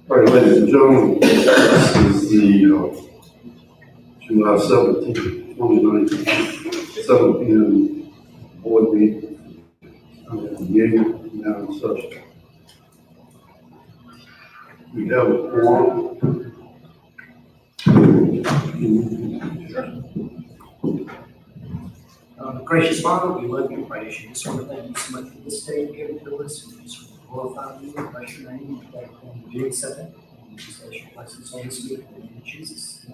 All right, ladies and gentlemen, this is the July 17th, 2019, 7 p.m. board meeting. Meeting now in session. We have a quorum. Gracious Father, we love you and praise you. Just want to thank you so much for this day given to us. We just glorify you and bless your name. We thank you for doing something. We just ask your blessings on this week. In the name of Jesus.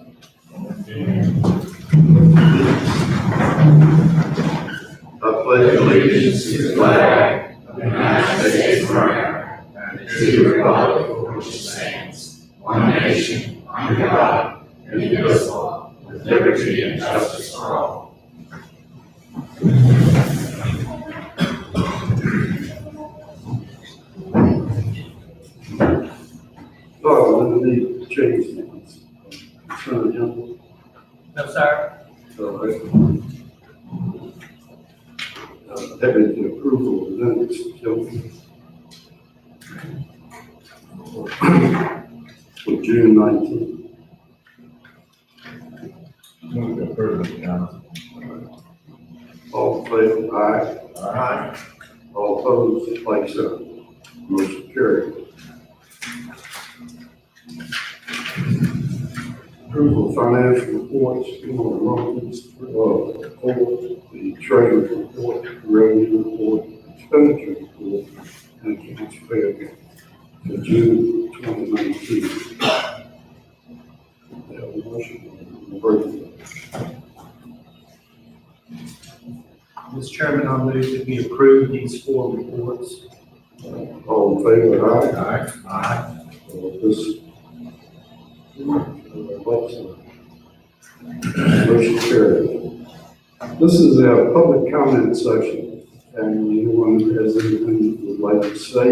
I pledge allegiance to the flag of the United States of America and to the republic for which it stands, one nation, under God, indivisible, with liberty and justice for all. Oh, let me change things. No, sir. All right. Having the approval of the minutes, for June 19th. Move to approve it, John. All in favor, aye. Aye. All opposed, like so. Motion carried. Approval of financial reports, the treasury report, revenue report, expenditure report, and accounts payable for June 2019. Have a motion. Mr. Chairman, I move that we approve these 4 reports. All in favor, aye. Aye. Aye. This motion carried. This is our public comment section, and anyone who has anything they would like to say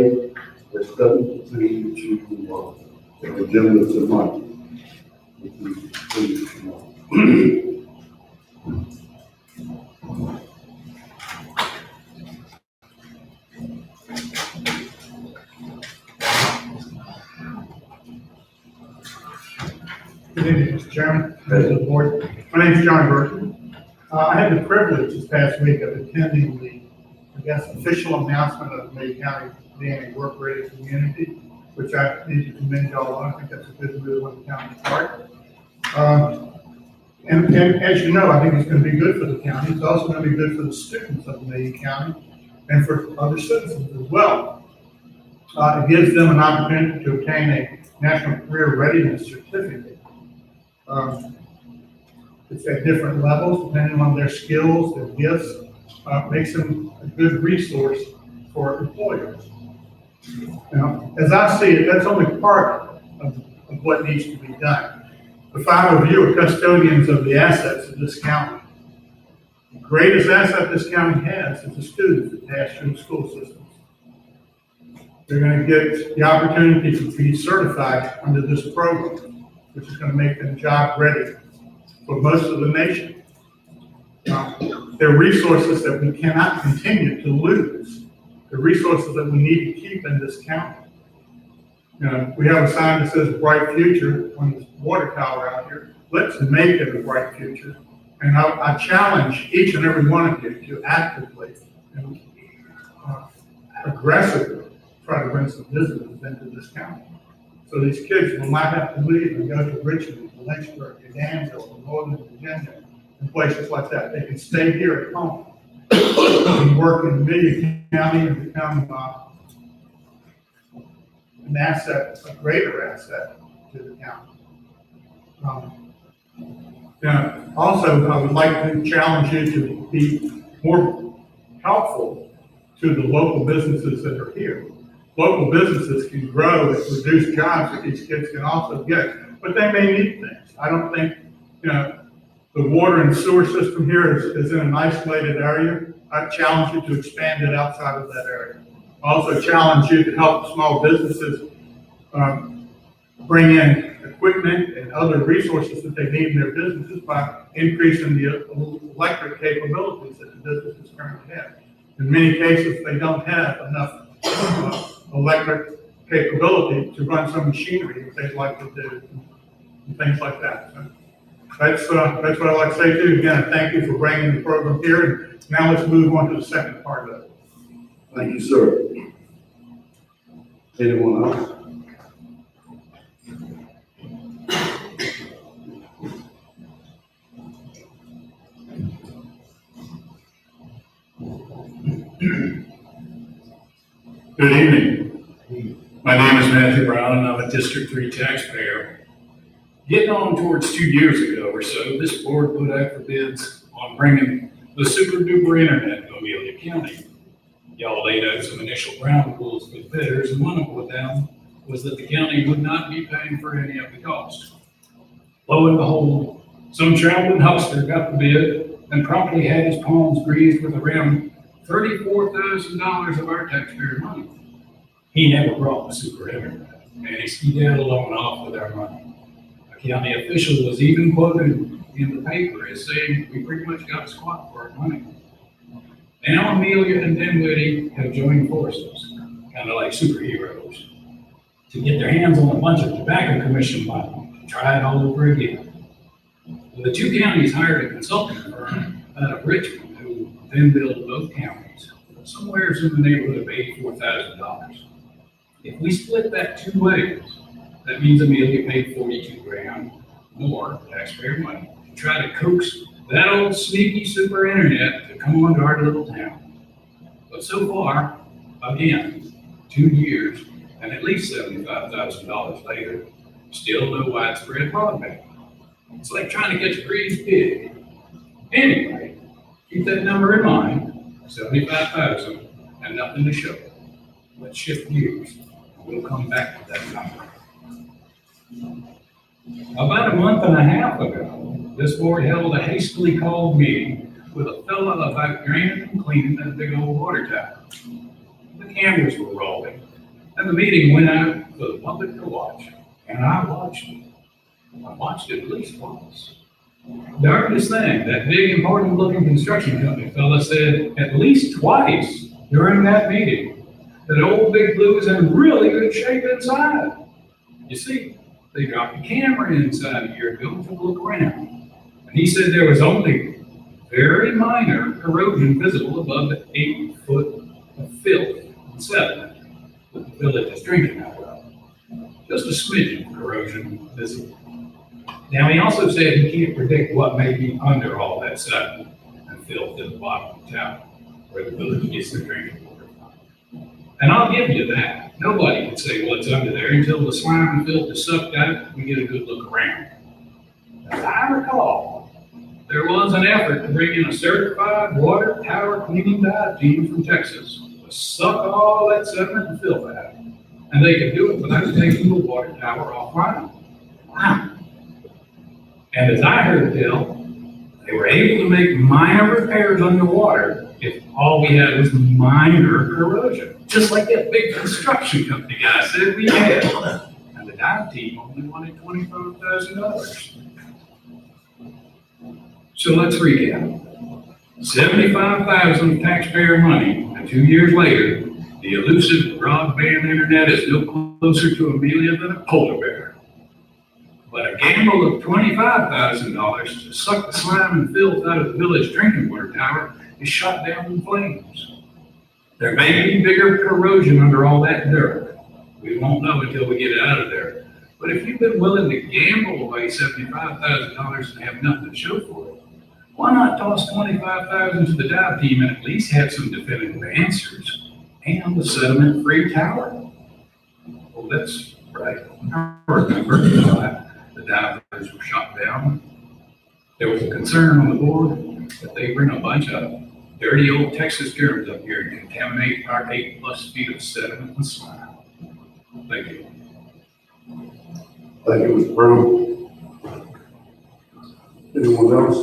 that doesn't pertain to the agenda tonight. Good evening, Mr. Chairman, members of the board. My name is John Burton. I had the privilege this past week of attending the, official announcement of May County being a work-ready community, which I need to commend y'all on. I think that's a good move on the county's part. And as you know, I think it's going to be good for the county. It's also going to be good for the students of May County and for other citizens as well. It gives them an opportunity to obtain a National Career Readiness Certificate. It's at different levels depending on their skills, their gifts. Makes them a good resource for employers. Now, as I see it, that's only part of what needs to be done. The 5 of you are custodians of the assets of this county. The greatest asset this county has is the students that pass through the school systems. They're going to get the opportunity to be certified under this program, which is going to make them job ready for most of the nation. There are resources that we cannot continue to lose. The resources that we need to keep in this county. We have a sign that says "Bright Future" on this water tower out here. let's make it a bright future. And I challenge each and every one of you to actively and aggressively try to bring some visitors into this county. So these kids will not have to leave and go to Richmond, to Lynchburg, to Danville, to Northern Virginia, and places like that. They can stay here at home and work in Amelia County and become an asset, a greater asset to the county. Also, I would like to challenge you to be more helpful to the local businesses that are here. Local businesses can grow and produce jobs that these kids can also get, but they may need things. I don't think, the water and sewer system here is in an isolated area. I challenge you to expand it outside of that area. I also challenge you to help small businesses bring in equipment and other resources that they need in their businesses by increasing the electric capabilities that the businesses currently have. In many cases, they don't have enough electric capability to run some machinery that they'd like to do and things like that. So that's what I'd like to say to you. Again, thank you for bringing the program here. And now let's move on to the second part of it. Thank you, sir. Anyone else? Good evening. My name is Matthew Brown, and I'm a District 3 taxpayer. Getting on towards 2 years ago or so, this board put out for bids on bringing the super duper internet to Amelia County. Y'all laid out some initial ground rules for the bidders, and one of them was that the county would not be paying for any of the cost. Lo and behold, some traveling huckster got the bid and promptly had his palms greased with around $34,000 of our taxpayer money. He never brought the super internet, and he skedaddled on off with our money. A county official was even quoted in the paper as saying we pretty much got a squat for our money. Now Amelia and Dinwiddie have joined forces, kind of like superheroes, to get their hands on a bunch of tobacco commission money to try it all over again. Well, the two counties hired a consulting firm out of Richmond who then billed both counties somewhere in the neighborhood of $84,000. If we split that two ways, that means Amelia paid $42,000 more taxpayer money to try to coax that old sneaky super internet to come on to our little town. But so far, again, 2 years and at least $75,000 later, still no widespread broadband. It's like trying to catch a greased pig. Anyway, keep that number in mind, 75,000 and nothing to show. Let's shift gears. We'll come back to that number. About a month and a half ago, this board held a hastily called meeting with a fellow about draining and cleaning that big old water tower. The cameras were rolling, and the meeting went out for the public to watch. And I watched it. I watched it at least once. Darndest thing, that big important looking construction company fella said at least twice during that meeting that old Big Blue is in really good shape inside. You see, they dropped the camera inside a year ago to look around. And he said there was only very minor corrosion visible above the 8 foot of filth and sediment that the village is drinking out of. Just a smidgen of corrosion visible. Now, he also said he can't predict what may be under all that sediment and filth at the bottom of the tower, where the village gets their drinking water from. And I'll give you that. Nobody can say what's under there until the slime and filth is sucked out and we get a good look around. As I recall, there was an effort to bring in a certified water tower cleaning dive team from Texas to suck all that sediment and filth out. And they could do it without taking the water tower offline. Wow. And as I heard tell, they were able to make minor repairs underwater if all we had was minor corrosion. Just like that big construction company guy said we had. And the dive team only wanted $25,000. So let's recap. $75,000 of taxpayer money, and 2 years later, the elusive broadband internet is no closer to Amelia than a polar bear. But gamble of $25,000 to suck the slime and filth out of the village drinking water tower is shot down in flames. There may be bigger corrosion under all that dirt. We won't know until we get it out of there. But if you've been willing to gamble away $75,000 and have nothing to show for it, why not toss $25,000 to the dive team and at least have some definitive answers and the sediment-free tower? Well, that's right. I remember the divers were shot down. There was a concern on the board that they bring a bunch of dirty old Texas germs up here and contaminate our 8+ feet of sediment and slime. Thank you. Thank you, Mr. Brown. Anyone else?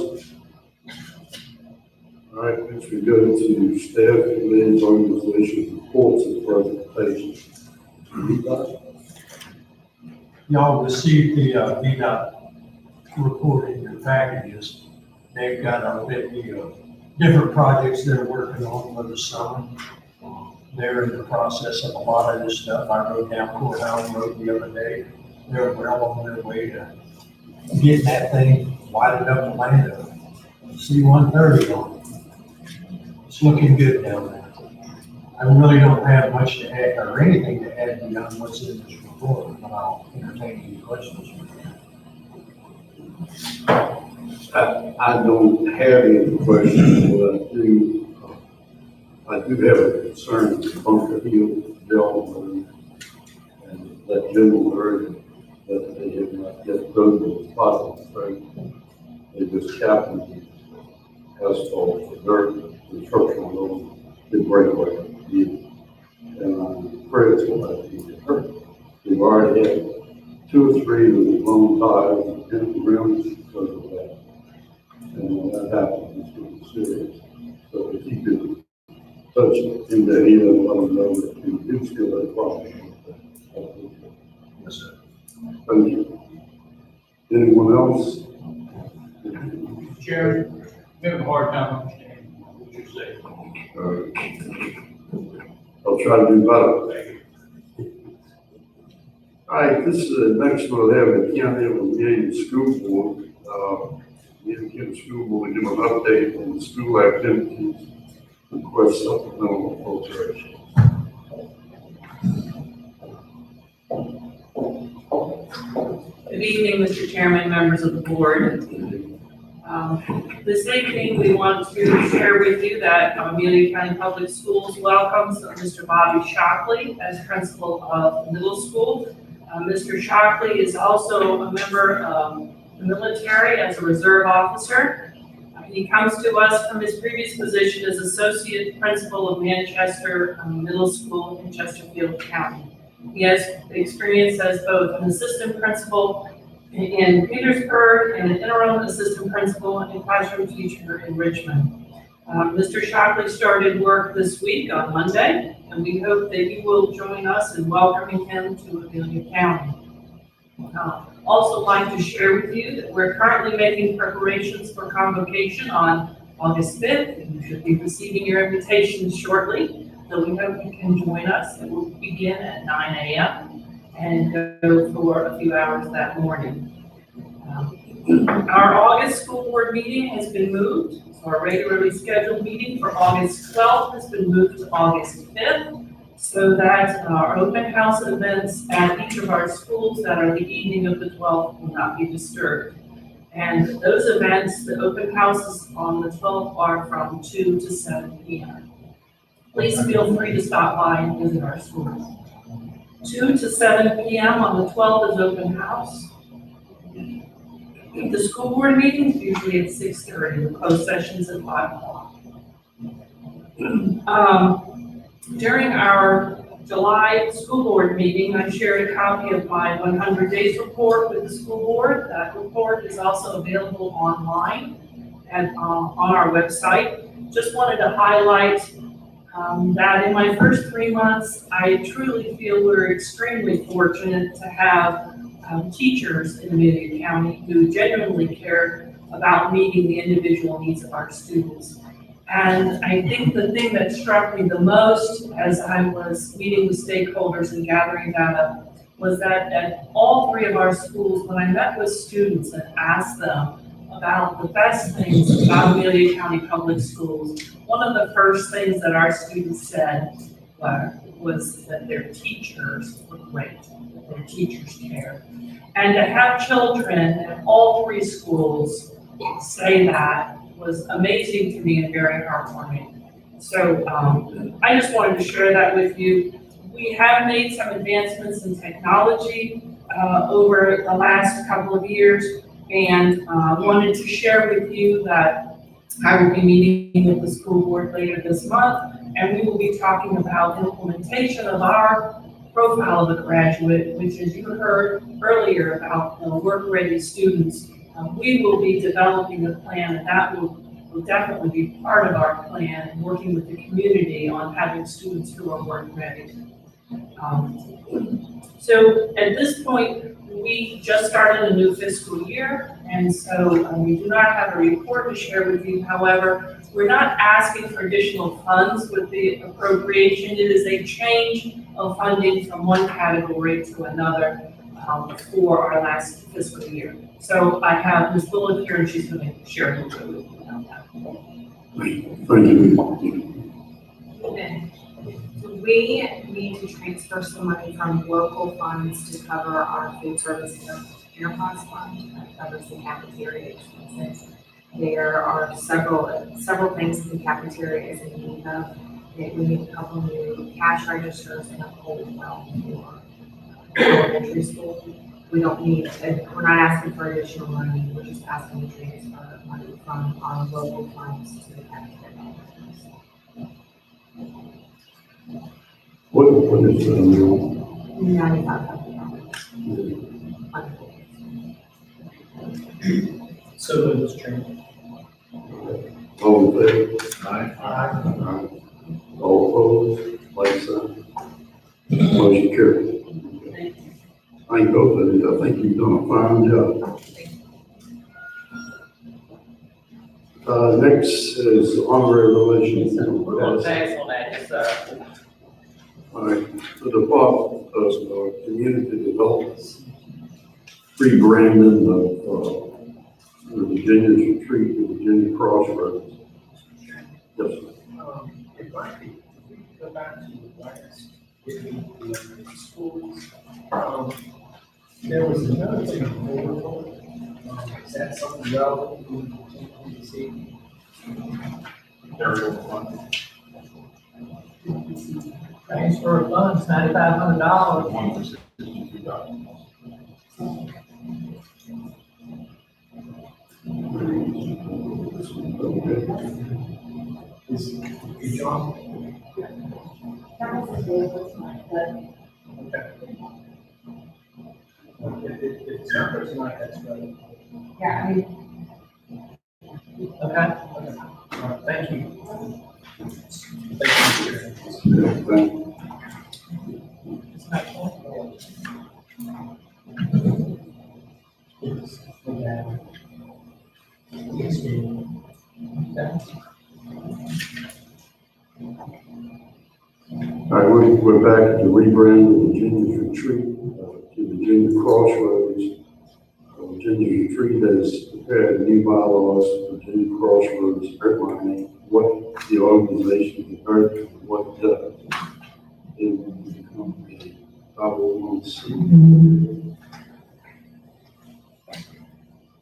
All right, next we go to staff committees, organization reports and presentations. Y'all received the VDOT report in your packages. They've got a litany of different projects they're working on for the summer. They're in the process of a lot of this stuff. I rode down Courthouse Road the other day. They're well on their way to getting that thing widened up and landed up. C-130 on it. It's looking good down there. I really don't have much to add or anything to add beyond what's in this report, but I'll entertain any questions. I don't have any questions, but I do have a concern with Bunker Hill development and that general area that they have not yet done the spot. They just capped the asphalt for dirt, construction on the breakaway. And I'm afraid it's going to be hurt. We've already had 2 or 3 of the long ties and the rims because of that. And when that happens, it's going to be serious. So if you could touch it in the ear and let them know that you do still have a problem. Yes, sir. Thank you. Anyone else? Chairman, we have a hard time understanding what you're saying. I'll try to do better. All right, this next we'll have the County of Amelia School Board. The County School Board will give an update on the school activities, request supplemental appropriation. Good evening, Mr. Chairman, members of the board. This evening, we want to share with you that Amelia County Public Schools welcomes Mr. Bobby Shockley as principal of the middle school. Mr. Shockley is also a member of the military as a reserve officer. He comes to us from his previous position as associate principal of Manchester Middle School in Chesterfield County. He has experience as both an assistant principal in Petersburg and an interim assistant principal and classroom teacher in Richmond. Mr. Shockley started work this week on Monday, and we hope that you will join us in welcoming him to Amelia County. Also like to share with you that we're currently making preparations for convocation on August 5th, and you should be receiving your invitations shortly. So we hope you can join us. It will begin at 9 a.m. and go for a few hours that morning. Our August school board meeting has been moved. So our regularly scheduled meeting for August 12th has been moved to August 5th so that our open house events at each of our schools that are the evening of the 12th will not be disturbed. And those events, the open houses on the 12th are from 2 to 7 p.m. Please feel free to stop by and visit our schools. 2 to 7 p.m. on the 12th is open house. The school board meeting is usually at 6:30. The closed sessions at 5 o'clock. During our July school board meeting, I shared a copy of my 100 days report with the school board. That report is also available online and on our website. Just wanted to highlight that in my first 3 months, I truly feel we're extremely fortunate to have teachers in Amelia County who genuinely care about meeting the individual needs of our students. And I think the thing that struck me the most as I was meeting with stakeholders and gathering data was that at all three of our schools, when I met with students and asked them about the best things about Amelia County Public Schools, one of the first things that our students said was that their teachers were great, that their teachers cared. And to have children at all three schools say that was amazing to me and very heartwarming. So I just wanted to share that with you. We have made some advancements in technology over the last couple of years, and wanted to share with you that I will be meeting with the school board later this month, and we will be talking about implementation of our profile of a graduate, which, as you heard earlier about work-ready students, we will be developing a plan, and that will definitely be part of our plan, working with the community on having students who are work-ready. So at this point, we just started a new fiscal year, and so we do not have a report to share with you. However, we're not asking for additional funds with the appropriation. It is a change of funding from one category to another for our last fiscal year. So I have Ms. Bullock here, and she's going to share a little bit with you about that. Thank you. Okay. We need to transfer some money from local funds to cover our food service enterprise fund that covers the cafeteria expenses. There are several things in the cafeteria is in need of. We need a couple new cash registers and a cold well for elementary school. We don't need, we're not asking for additional money, we're just asking to transfer money from our local funds to the cafeteria. What is the new? $9,500. So, Mr. Chairman. All in favor? Aye. Aye. All opposed, like sign. Motion carried. Thank both of you. I think you've done a fine job. Next is honorary relations. We're gonna pass on that, yes, sir. All right, the Department of Community Development, rebranding of the Virginia's Retreat to Virginia Crossroads. Yes, sir. If I could go back to the last, the schools, there was another thing available. Is that something relevant we can continue to see? Aerial fund. Transfer of funds, $9,500. $162. Is John? Okay. If it's not for tonight, that's right. Yeah, I mean, Okay. All right, thank you. Thank you, Chair. Yeah, thank you. Yes, Steve. All right, we're back to rebrand of Virginia's Retreat to Virginia Crossroads. Virginia's Retreat has prepared new bylaws for Virginia Crossroads, outlining what the organization is, what it will become a 501c.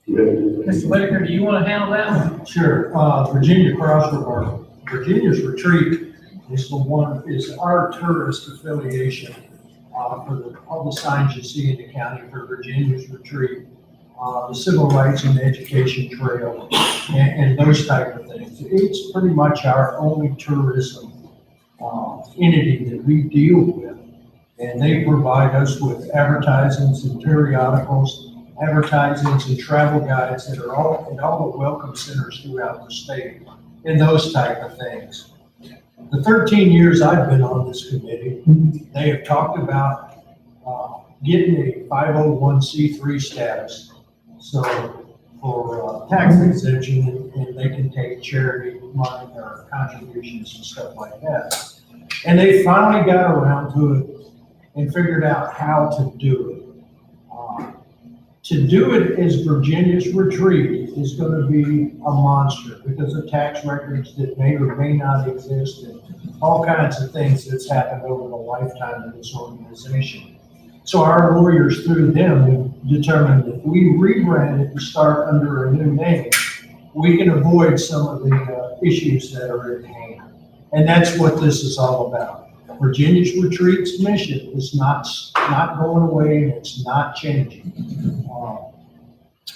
Mr. Whitaker, do you want to handle that one? Sure, Virginia Crossroads, or Virginia's Retreat is our tourist affiliation, for all the signs you see in the county for Virginia's Retreat, the Civil Rights and Education Trail, and those type of things. It's pretty much our only tourism, entity that we deal with. And they provide us with advertisements and periodicals, advertisements and travel guides that are all in all the welcome centers throughout the state, and those type of things. The 13 years I've been on this committee, they have talked about getting a 501c3 status. So for tax exemption, and they can take charity money or contributions and stuff like that. And they finally got around to it and figured out how to do it. To do it as Virginia's retreat is going to be a monster because of tax records that may or may not exist and all kinds of things that's happened over the lifetime of this organization. So our lawyers through them have determined if we rebrand it and start under a new name, we can avoid some of the issues that are at hand. And that's what this is all about. Virginia's Retreat's mission is not going away and it's not changing.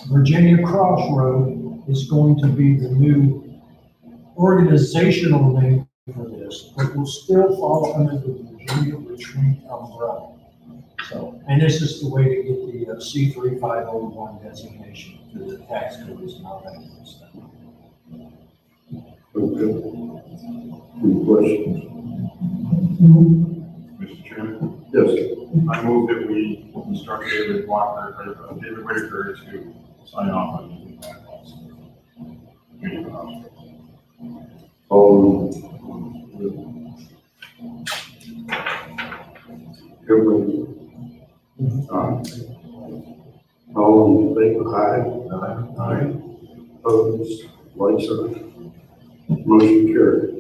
Virginia Crossroad is going to be the new organizational name for this, but will still fall under the Virginia Retreat umbrella. So, and this is the way to get the C3501 designation through the tax codes and all that kind of stuff. Okay. Any questions? Mr. Chairman, Yes. I move that we instruct David Whitaker to sign off on the bylaws. Everybody. All in favor, aye. Aye. Opposed, like sign. Motion carried.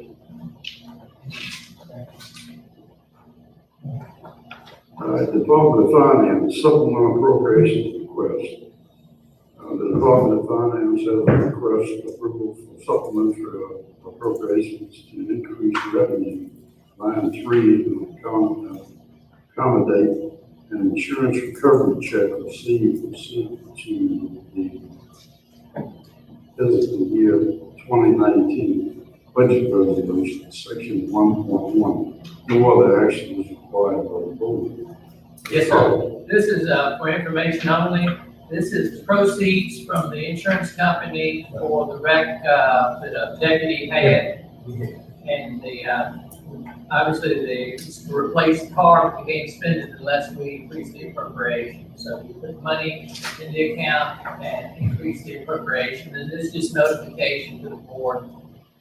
Department of Finance supplemental appropriations request. The Department of Finance has a request approval for supplementary appropriations to increase revenue line 3 to accommodate an insurance recovery check received pursuant to the fiscal year 2019 budget resolution, section 1.1. No other action is required by the board. Yes, sir. This is, for information only. This is proceeds from the insurance company for the wreck, that a deputy had. And obviously the replaced car, we can't spend it unless we increase the appropriation. So we put money in the account and increase the appropriation. And this is just notification to the board,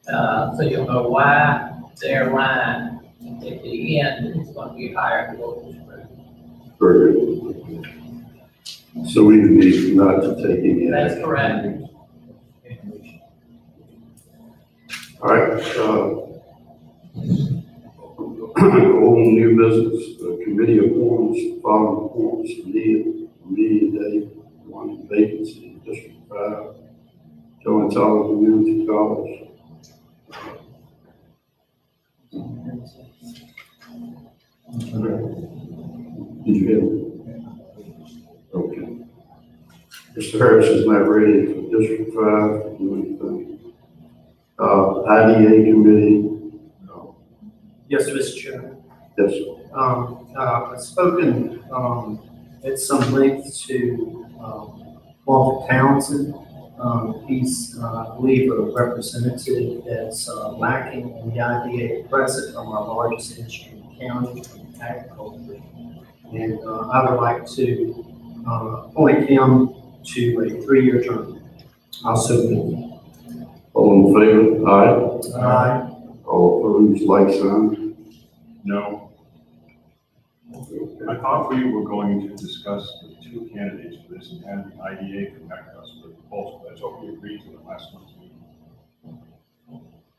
so you'll know why their line at the end is going to be higher than what was approved. Very good. So we need not to take any That's action. correct. All right, old new business, committee appointments, following appointments Amelia Day, one vacancy in District 5, Joe Tyler Community College. Did you hear me? Okay. Mr. Harris is not ready for District 5 to do anything. IDA committee. Yes, Mr. Chairman. Yes, sir. I've spoken, at some length to, Walter Townsend. He's, I believe, a representative that's, lacking in the IDA at present from our largest industry in the county, agriculture. And, I would like to, appoint him to a 3-year term. Also move. All in favor? Aye. Aye. All opposed, like sign. No, Okay. I thought we were going to discuss the 2 candidates for this and have the IDA come back to us with a proposal. That's what we agreed to in last month's meeting.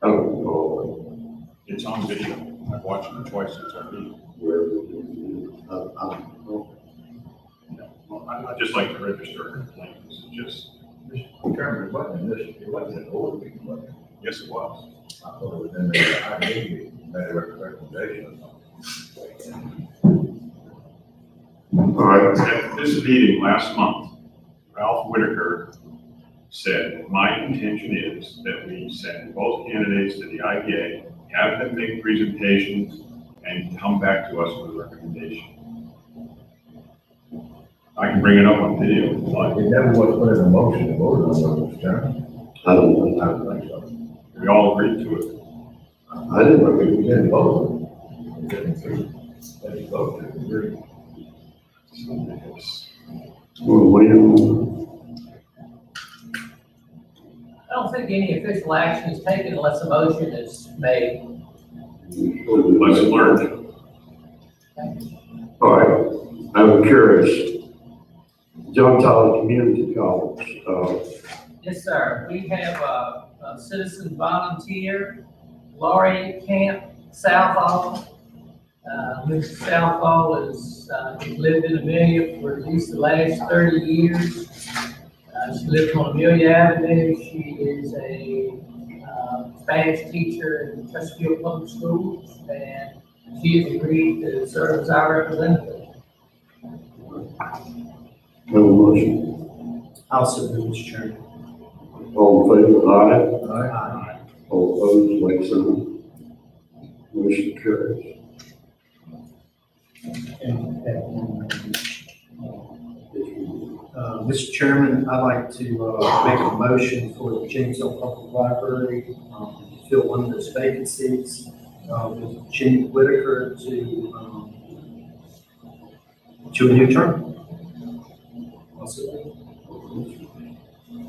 I don't know It's on video. I've watched it twice since our meeting. where, I don't know. Well, I'd just like to register a complaint. This is just, Chairman, it wasn't an order meeting, was it? yes, it was. I thought it was in the IDA meeting, made a recommendation or something. All right. At this meeting last month, Ralph Whitaker said, my intention is that we send both candidates to the IDA, have them make presentations, and come back to us with a recommendation. I can bring it up on video if you like. It never was put in a motion to vote on, Mr. Chairman. I don't know. I don't think so. We all agreed to it. I didn't know. We didn't vote. We didn't vote, we agreed. Well, William, I don't think any official action is taken unless a motion is made. Lesson learned. All right, I'm curious. John Tyler Community College, Yes, sir. We have a citizen volunteer, Laurie Camp Southall. Ms. Southall is, has lived in Amelia for at least the last 30 years. She lives on Amelia Avenue. She is a Spanish teacher in Chesterfield Public Schools, and she has agreed to serve as our representative. have a motion. I'll submit, Mr. Chairman. All in favor, aye. Aye. All opposed, like sign. Motion carries. Mr. Chairman, I'd like to make a motion for the Janesville Public Library to fill one of those vacancies with Jenny Whitaker to a new term.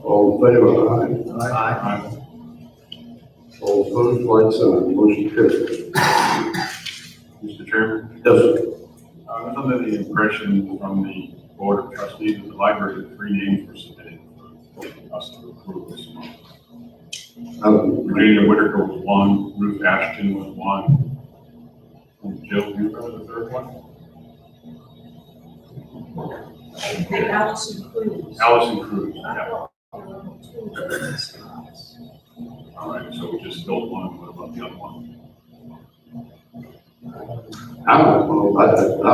All in favor, aye. Aye. All opposed, like sign. Motion carries. Mr. Chairman, Yes, sir. I was under the impression from the Board of Trustees that the library had 3 names were submitted for us to approve this month. Virginia Whitaker was one, Ruth Ashton was one, and Jill Huber was the third one. Allison Cruz. Allison Cruz, yeah. All right, so we just filled one, what about the other one? I don't know, I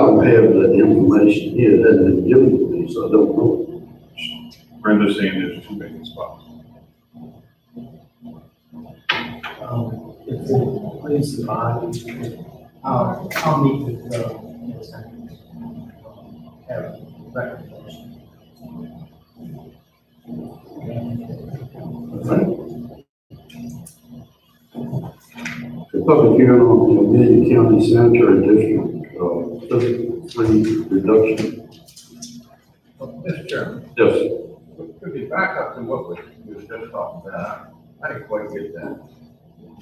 don't have the information here, that hasn't been given to me, so I don't know. Brenda's saying there's 2 vacant spots. If it please the body, I'll meet with, have a recommendation. The public hearing on the Amelia County Sanitary District, fee reduction. Mr. Chairman, Yes, could we back up to what we were just talking about? I didn't quite get that.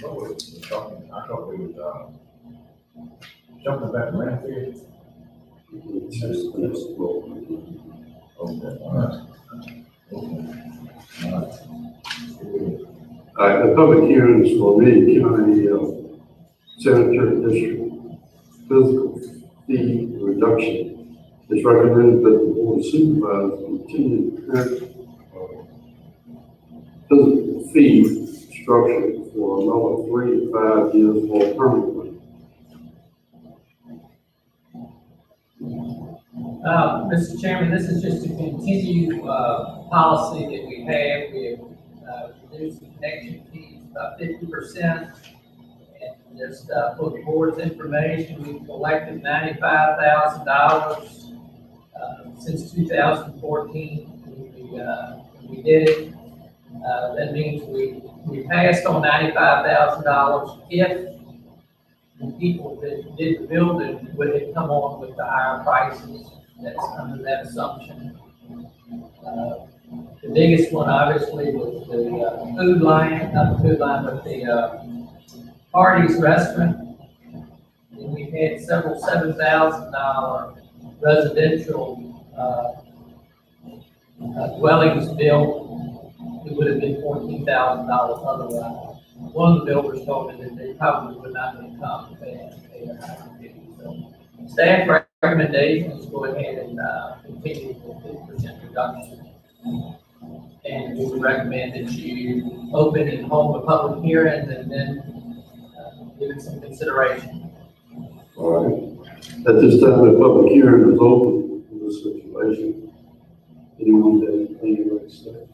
What was we talking, I thought we was, jumping back around here. Okay, all right. Okay. All right. the public hearings for Amelia County, Sanitary District physical fee reduction. It's recommended that the Board of Supervisors continue the current physical fee structure for another 3 to 5 years more permanently. Mr. Chairman, this is just to continue, policy that we have. We have, reduced the connection fees by 50%. And just, for the board's information, we've collected $95,000, since 2014. We did it. That means we passed on $95,000 if the people that did the building would have come on with the higher prices. That's under that assumption. The biggest one obviously was the food line, not the food line, but the Hardee's restaurant. And we had several $7,000 residential dwellings built. It would have been $14,000 otherwise. One of the builders told me that they probably would not have come if they had to pay a higher fee. So staff recommendations go ahead and continue with 50% reduction. And we would recommend that you open and hold a public hearing and then give it some consideration. All right. At this time, the public hearing is open for this situation. Anyone that has anything to say?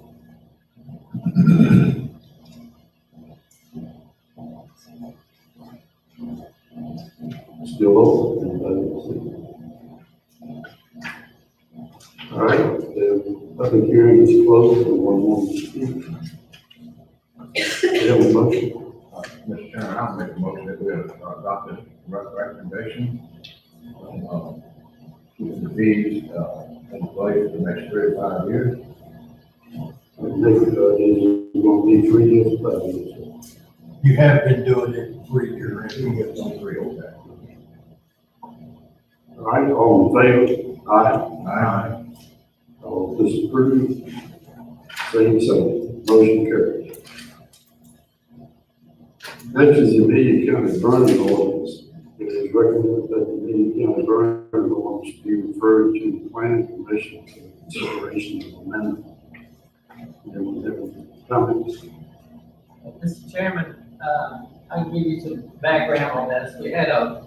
Still open. All right, the public hearing is closed for 1 more speak. We have a motion. Mr. Chairman, I'll make a motion that we adopt this recommendation. Keep the fees, in place for the next 3 to 5 years. Next, is going to be 3 years, 5 years. You have been doing it 3 years. We get some 3, okay. All right, all in favor? Aye. Aye. All disapprove? Same sign. Motion carries. Next is the Amelia County burning ordinance. It is recommended that the Amelia County burning ordinance be referred to the planning commission for consideration of amendment. Any comments? Mr. Chairman, I'll give you some background on this. We had a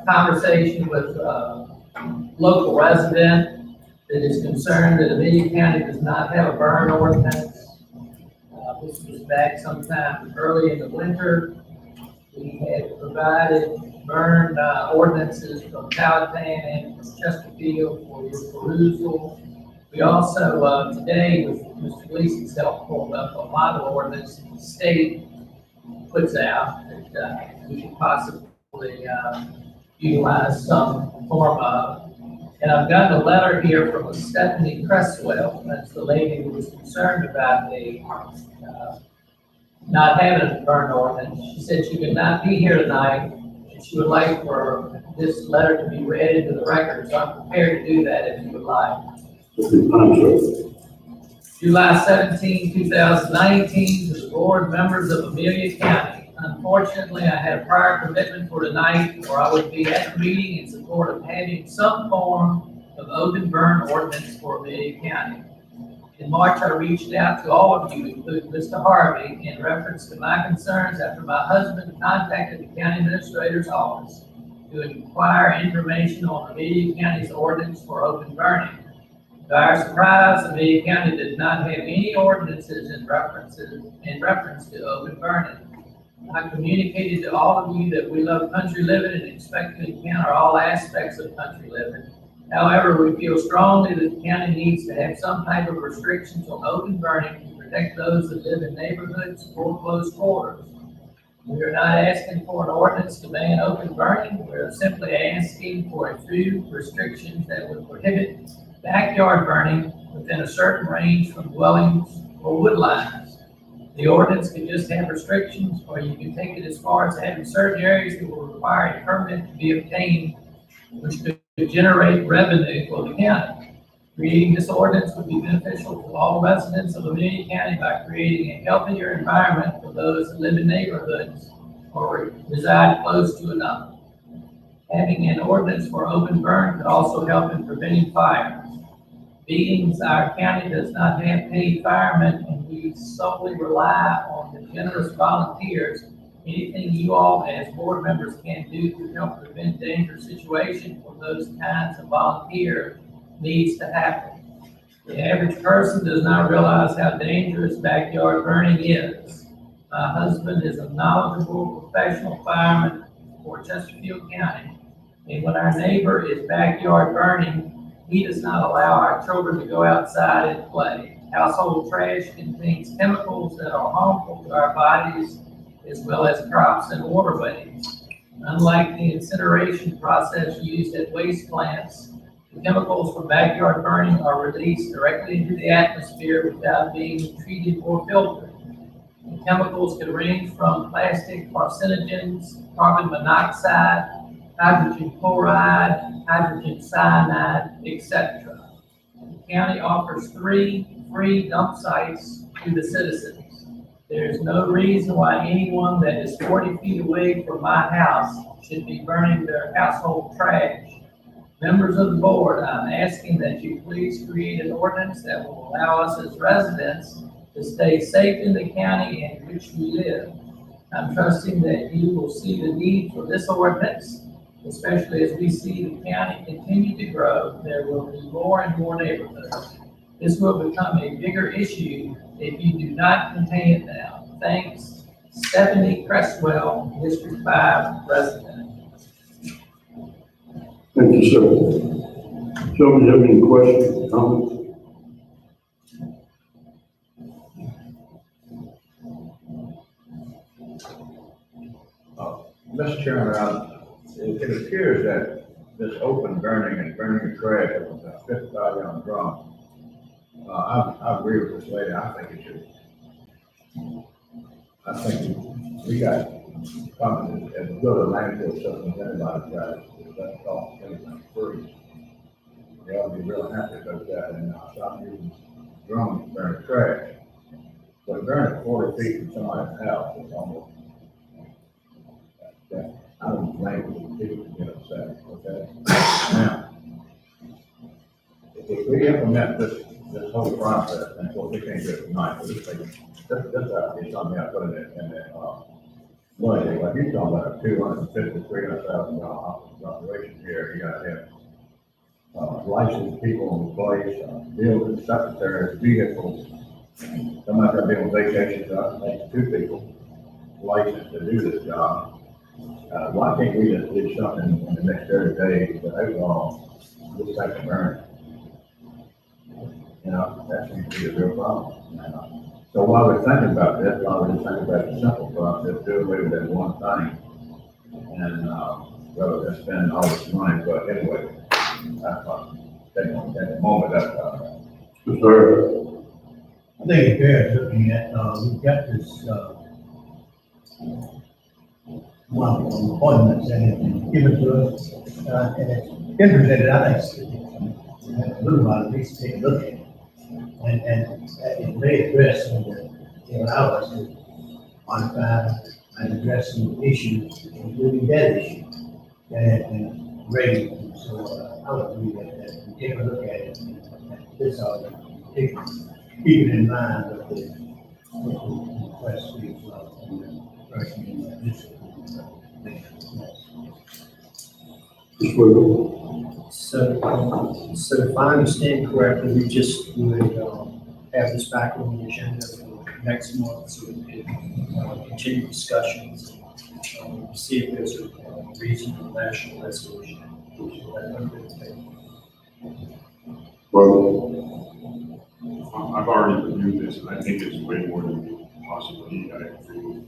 conversation with a local resident that is concerned that Amelia County does not have a burn ordinance. This was back sometime early in the winter. We had provided burn ordinances from Powhatan and from Chesterfield for your perusal. We also, today, with Mr. Gleason's help, pulled up a model ordinance that the state puts out that we could possibly utilize some form of. And I've gotten a letter here from Stephanie Cresswell, that's the lady who was concerned about the not having a burn ordinance. She said she could not be here tonight, and she would like for this letter to be read into the record, so I'm prepared to do that if you would like. July 17, 2019, to the board members of Amelia County. Unfortunately, I had a prior commitment for tonight, or I would be at the meeting in support of having some form of open burn ordinance for Amelia County. In March, I reached out to all of you, including Mr. Harvey, in reference to my concerns after my husband contacted the county administrator's office to inquire information on Amelia County's ordinance for open burning. To our surprise, Amelia County did not have any ordinances in reference to open burning. I communicated to all of you that we love country living and expect to encounter all aspects of country living. However, we feel strongly that the county needs to have some type of restrictions on open burning to protect those that live in neighborhoods or close quarters. We are not asking for an ordinance to ban open burning. We are simply asking for a few restrictions that would prohibit backyard burning within a certain range from dwellings or wood lines. The ordinance can just have restrictions, or you can take it as far as having certain areas that will require a permit to be obtained, which could generate revenue for the county. Creating this ordinance would be beneficial to all residents of Amelia County by creating a healthier environment for those that live in neighborhoods or reside close to another. Having an ordinance for open burn could also help in preventing fires. Being our county does not have paid firemen and we solely rely on the generous volunteers, anything you all as board members can do to help prevent dangerous situations for those kinds of volunteers needs to happen. The average person does not realize how dangerous backyard burning is. My husband is a knowledgeable professional fireman for Chesterfield County, and when our neighbor is backyard burning, he does not allow our children to go outside and play. Household trash contains chemicals that are harmful to our bodies, as well as crops and waterways. Unlike the incineration process used at waste plants, the chemicals from backyard burning are released directly into the atmosphere without being treated or filtered. The chemicals can range from plastic carcinogens, carbon monoxide, hydrogen chloride, hydrogen cyanide, etc. The county offers 3 free dump sites to the citizens. There is no reason why anyone that is 40 feet away from my house should be burning their household trash. Members of the board, I'm asking that you please create an ordinance that will allow us as residents to stay safe in the county in which we live. I'm trusting that you will see the need for this ordinance, especially as we see the county continue to grow. There will be more and more neighborhoods. This will become a bigger issue if you do not contain it now. Thanks, Stephanie Cresswell, District 5 resident. Thank you, sir. Joe, do you have any questions, comments? Mr. Chairman, it appears that this open burning and burning of trash with a 55-gallon drum, I agree with this lady. I think we got comment, and go to landfill systems, anybody tries, it doesn't cost anything free. They ought to be real happy about that and stop using drones to burn trash. But burning 40 feet from somebody's house is almost, I don't blame people to get upset, okay? Now, if we implement this whole process, and of course, we can't do it tonight, but this is something I put in it, well, like you're talking about $250,000, $300,000 operation here, you gotta have licensed people in place, building secretaries, vehicles. Some might have been on vacation, so I think 2 people licensed to do this job. Why can't we just do something in the next 30 days to outlaw this type of burn? You know, that seems to be a real problem. So while we're thinking about this, while we're just thinking about the simple process, do away with that one thing. And rather than spending all this money, but anyway, that's at the moment, that's Sir, I think it bears looking at, we've got this, one appointments and it's been given to us, and it's been presented, I think, a little while, at least take a look at it. And it may address some of the, allow us to modify and address some issues, including that issue that have been raised. And so, I would agree that we take a look at it, and this ought to keep it in mind of the request we, and the person in the district. So if I understand correctly, we just would, have this back on the agenda for next month, so we can, continue discussions, see if there's a reasonable national resolution. well, I've already reviewed this, and I think it's way more than we possibly need. I agree with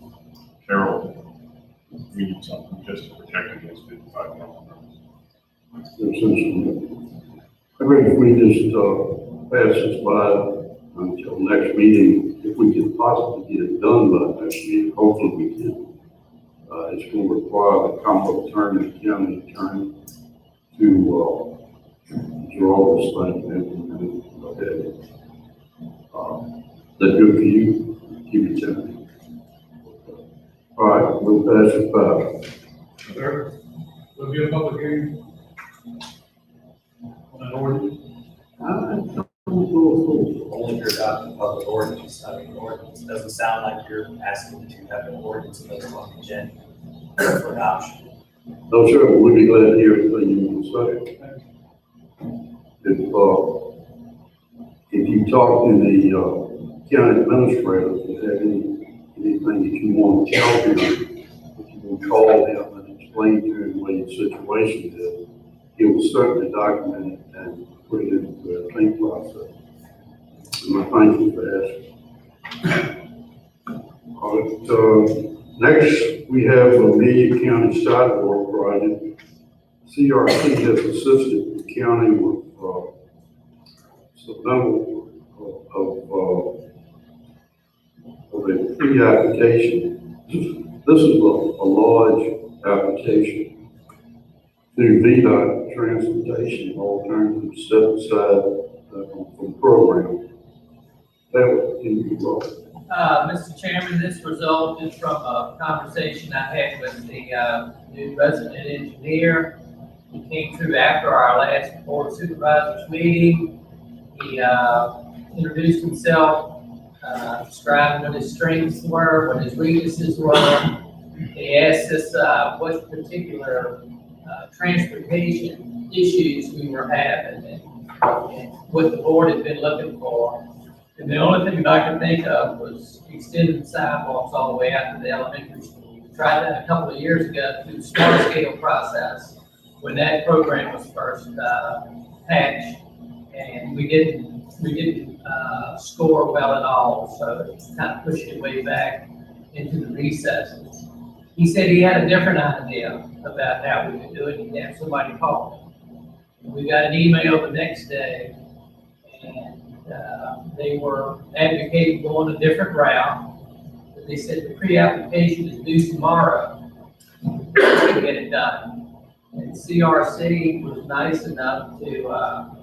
Carol. We need something just to protect against 55 miles an hour. I think if we just pass this by until next meeting, if we could possibly get it done by next meeting, hopefully we can. It's going to require the Commonwealth Attorney, the county attorney, to draw this thing and implement it. Is that good for you? Keep it simple. All right, we'll pass it by. Sir, will be a public hearing on an ordinance. Only if you're adopting public ordinance. I mean, ordinance doesn't sound like you're asking to have an ordinance and those on the agenda for adoption. No, sir, we'll be glad to hear everything you want to say. If you talk to the county administrator, if you have anything that you want to tell him, if you can call him and explain to him what your situation is, he will certainly document it and put it into the claim process. And I thank you for asking. All right, next we have Amelia County Sidewalk Project. CRC has assisted the county with submittal of a pre-application. This is a large application through VDOT Transportation Alternative Set Aside from the program. That was Mr. Chairman, this resulted from a conversation I had with the new resident engineer. He came through after our last Board of Supervisors meeting. He introduced himself, described what his strengths were, what his weaknesses were. He asked us what particular transportation issues we were having and what the board had been looking for. And the only thing I could think of was extending the sidewalks all the way out to the elementary school. We tried that a couple of years ago through the small scale process when that program was first hatched, and we didn't score well at all, so it kind of pushed it way back into the recesses. He said he had a different idea about how we could do it. He'd have somebody call him. We got an email the next day, and they were advocating going a different route. But they said the pre-application is due tomorrow, to get it done. And CRC was nice enough to,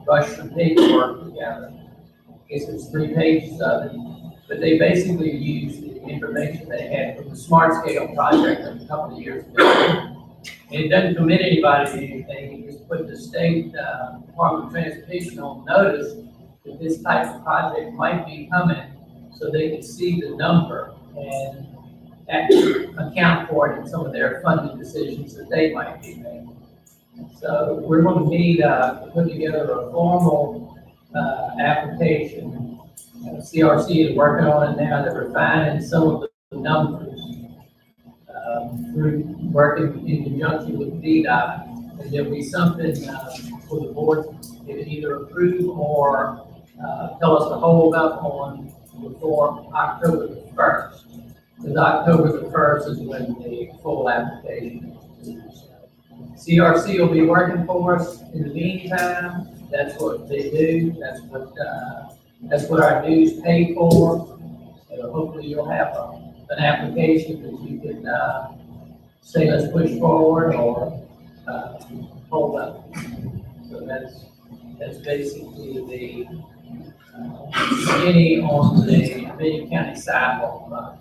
rush some paperwork together. I guess there's 3 pages of it, but they basically used the information they had from the Smart Scale project a couple of years ago. And it doesn't commit anybody to anything, it just put the state, Department of Transportation on notice that this type of project might be coming, so they can see the number and actually account for it in some of their funding decisions that they might be making. So we're going to need to put together a formal application. CRC is working on it now. They're refining some of the numbers through working in conjunction with DDOT. And there'll be something for the board to either approve or tell us to hold up on before October the 1st. Because October the 1st is when the full application is due. CRC will be working for us in the meantime. That's what they do. That's what our dues pay for. So hopefully you'll have an application that you can say let's push forward or hold up. So that's basically the skinny on the Amelia County sidewalk project.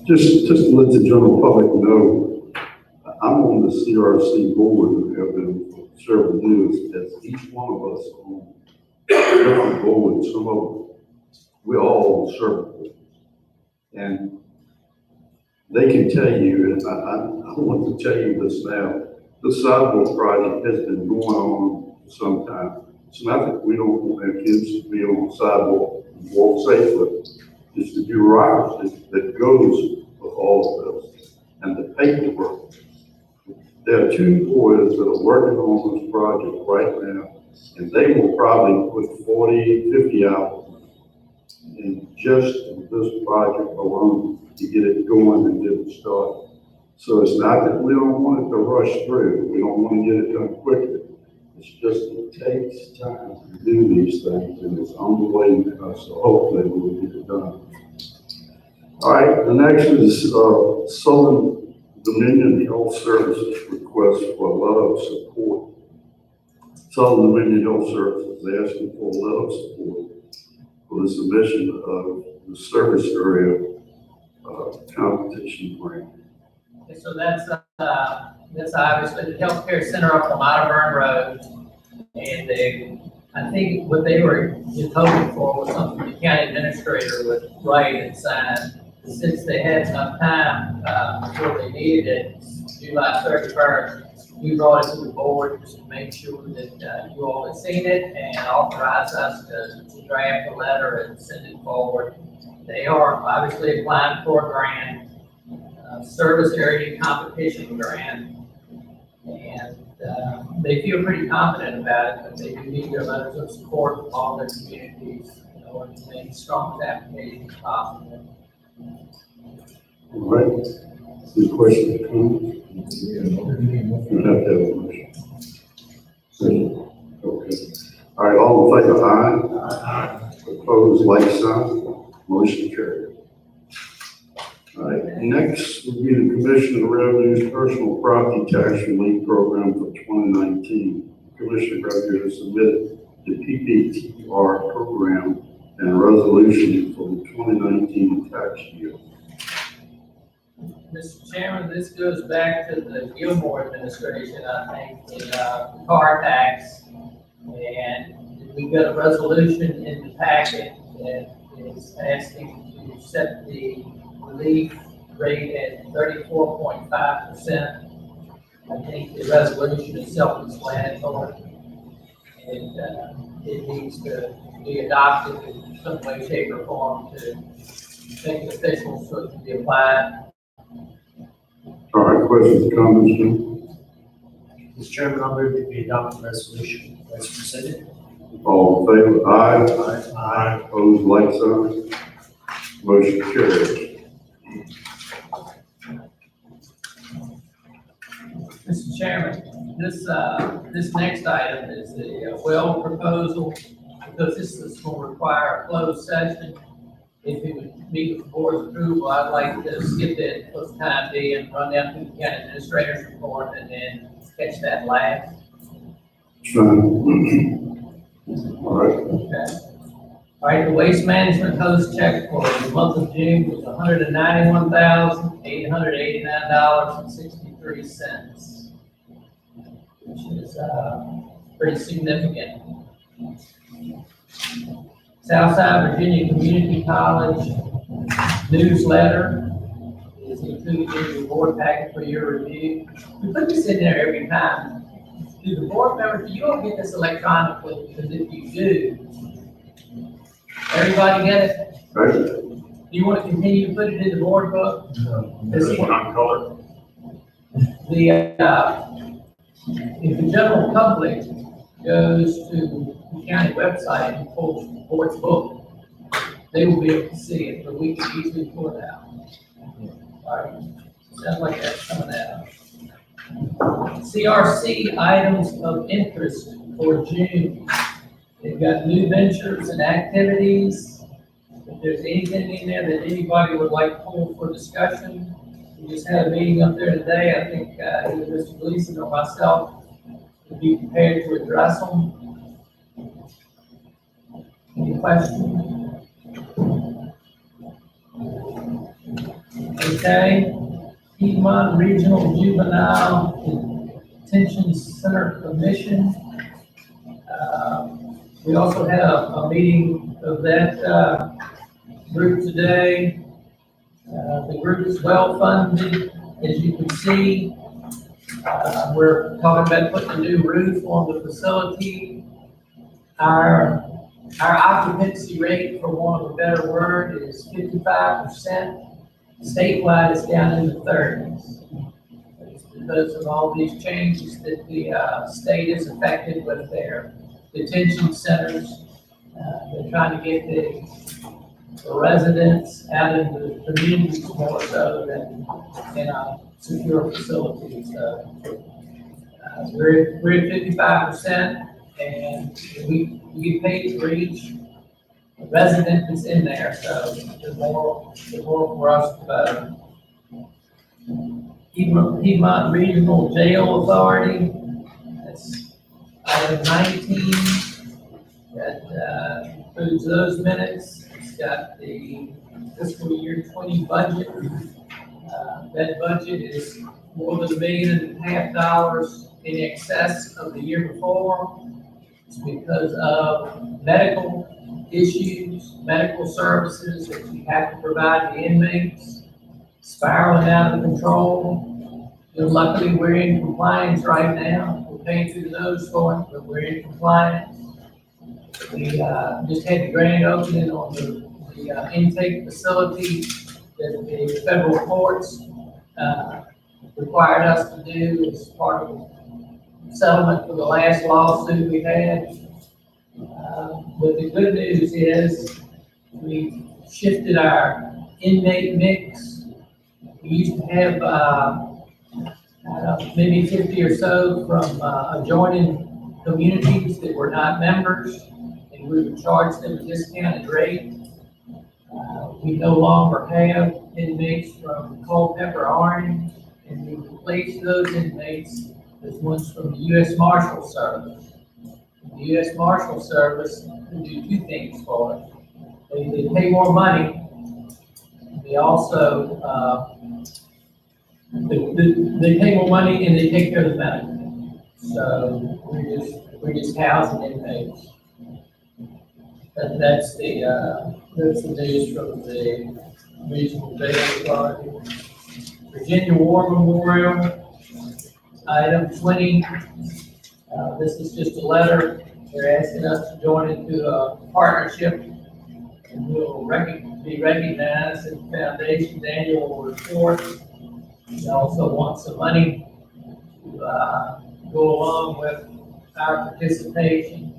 Just to let the general public know, I'm on the CRC board and have been for several years, as each one of us on different boards, some of them, we all serve. And they can tell you, and I want to tell you this now, the sidewalk project has been going on for some time. It's not that we don't want our kids to be on the sidewalk and walk safely. It's the bureaucracy that goes with all of this and the paperwork. There are 2 boys that are working on this project right now, and they will probably put 40, 50 hours in just this project alone to get it going and get it started. So it's not that we don't want it to rush through. We don't want to get it done quickly. It's just it takes time to do these things, and it's on the way now, so hopefully we'll get it done. All right, the next is Southern Dominion Health Services request for a letter of support. Southern Dominion Health Services is asking for a letter of support for the submission of the service area competition grant. Okay, so that's obviously the healthcare center up on Otterburn Road. And I think what they were just hoping for was something the county administrator would write and sign. Since they had enough time before they needed it, July 31st, we brought it to the board just to make sure that you all had seen it and authorize us to draft a letter and send it forward. They are obviously applying for a grant, service area competition grant, and they feel pretty confident about it, but they do need their letters of support from all their communities in order to make the strongest application possible. All right. Any questions or comments? You have to have a motion. Okay. All right, all in favor, aye. Aye. Opposed, like sign. Motion carried. All right, next will be the Commission of Revenue's Personal Property Tax Relief Program for 2019. Commission of Revenue has submitted the PPTR program and resolution for the 2019 tax year. Mr. Chairman, this goes back to the Gilmore administration, I think, the car tax. And we've got a resolution in the packet that is asking to set the relief rate at 34.5%. I think the resolution is self-explanatory. And it needs to be adopted in some way, shape, or form to make it official so it can be applied. All right, questions, comments, Jim? Mr. Chairman, I'll move that we adopt the resolution as presented. All in favor, aye. Aye. Opposed, like sign. Motion carries. Mr. Chairman, this next item is the well proposal, because this is going to require a closed session. If it would meet with the board's approval, I'd like to skip that for the time being, run down through the county administrator's report, and then catch that last. All right. Okay. All right, the waste management host check for the month of June was $191,889.63, which is, pretty significant. Southside Virginia Community College newsletter is included in your board packet for your review. We put this in there every time. Do the board members, do you all get this electronically? Because if you do, everybody get it? Right. Do you want to continue to put it in the board book? This one on color. The, if the general public goes to the county website and pulls the board's book, they will be able to see it, but we can easily pull it out. All right, sounds like that's coming out. CRC items of interest for June. They've got new ventures and activities. If there's anything in there that anybody would like to pull for discussion, we just had a meeting up there today. I think either Mr. Gleason or myself would be prepared to address them. Any questions? Okay. Piedmont Regional Juvenile Detention Center Commission. We also had a meeting of that group today. The group is well funded, as you can see. We're talking about putting a new roof on the facility. Our occupancy rate, for want of a better word, is 55%. Statewide is down in the 30s. It's because of all these changes that the state has affected with their detention centers. They're trying to get the residents out in the communities more so than in a secure facility. So we're at 55%, and we get paid for each resident that's in there, so the more for us to Piedmont Regional Jail Authority, that's item 19, that includes those minutes. It's got the fiscal year 20 budget. That budget is more than $1.5 million in excess of the year before. It's because of medical issues, medical services that we have to provide the inmates, spiraling out of control. Luckily, we're in compliance right now. We're paying through the nose for it, but we're in compliance. We just had the grand opening on the intake facility that the federal courts required us to do as part of the settlement for the last lawsuit we had. But the good news is we shifted our inmate mix. We used to have maybe 50 or so from adjoining communities that were not members, and we would charge them a discounted rate. We no longer have inmates from Culpeper, Orange, and we replaced those inmates with ones from the U.S. Marshal Service. The U.S. Marshal Service can do two things for us. They pay more money. They also they pay more money and they take care of the medical. So we're just housing inmates. That's the news from the Regional Jail Authority. Virginia War Memorial, item 20. This is just a letter. They're asking us to join into a partnership, and we'll be recognized in the foundation's annual report. We also want some money to go along with our participation.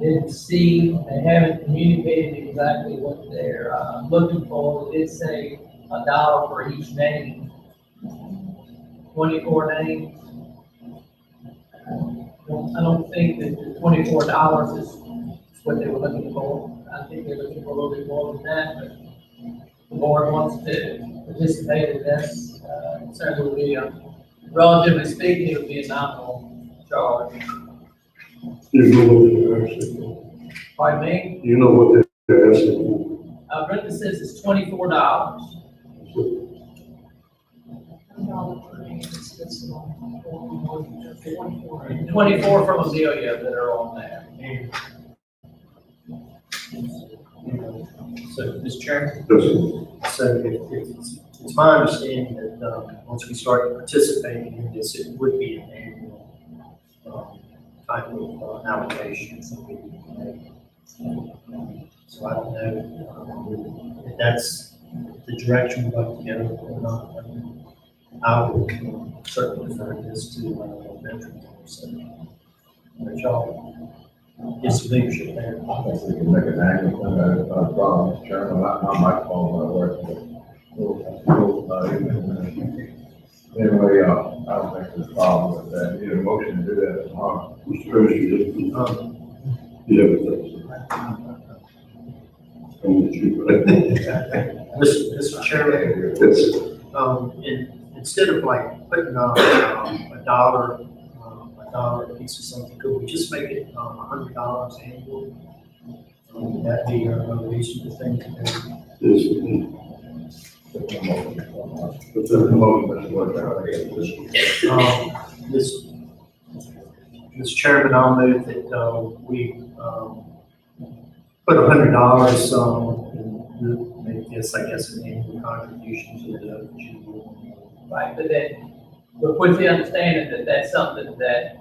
Didn't see, they haven't communicated exactly what they're looking for. They did say $1 for each name, 24 names. I don't think that the $24 is what they were looking for. I think they're looking for a little bit more than that, but the board wants to participate in this, it certainly will be relatively speaking, it would be a nominal charge. You know what they're asking. Pardon me? You know what they're asking. Brenda says it's $24. $24 from Amelia that are on there. So, Mr. Chairman, Yes, so it's my understanding that, once we start participating in this, it would be an annual, type of allocation that we would make. So I don't know, if that's the direction we'd like to go or not. I would certainly refer this to, veterans, so, but y'all, get some leadership there. I think we can make an annual thing, that's not a problem, Mr. Chairman, my microphone might work, but anyway, I don't think there's a problem with that, need a motion to do that tomorrow. Mr. President, you have a question? I'm with you, right? Mr. Chairman, Yes. instead of like putting a dollar piece of something, could we just make it $100 annually? Would that be a reasonable thing to do? Yes. But then the motion is what Mr. Chairman, I'll move that we put $100 and make this, I guess, an annual contribution to the GBO. Right, but then, but with the understanding that that's something that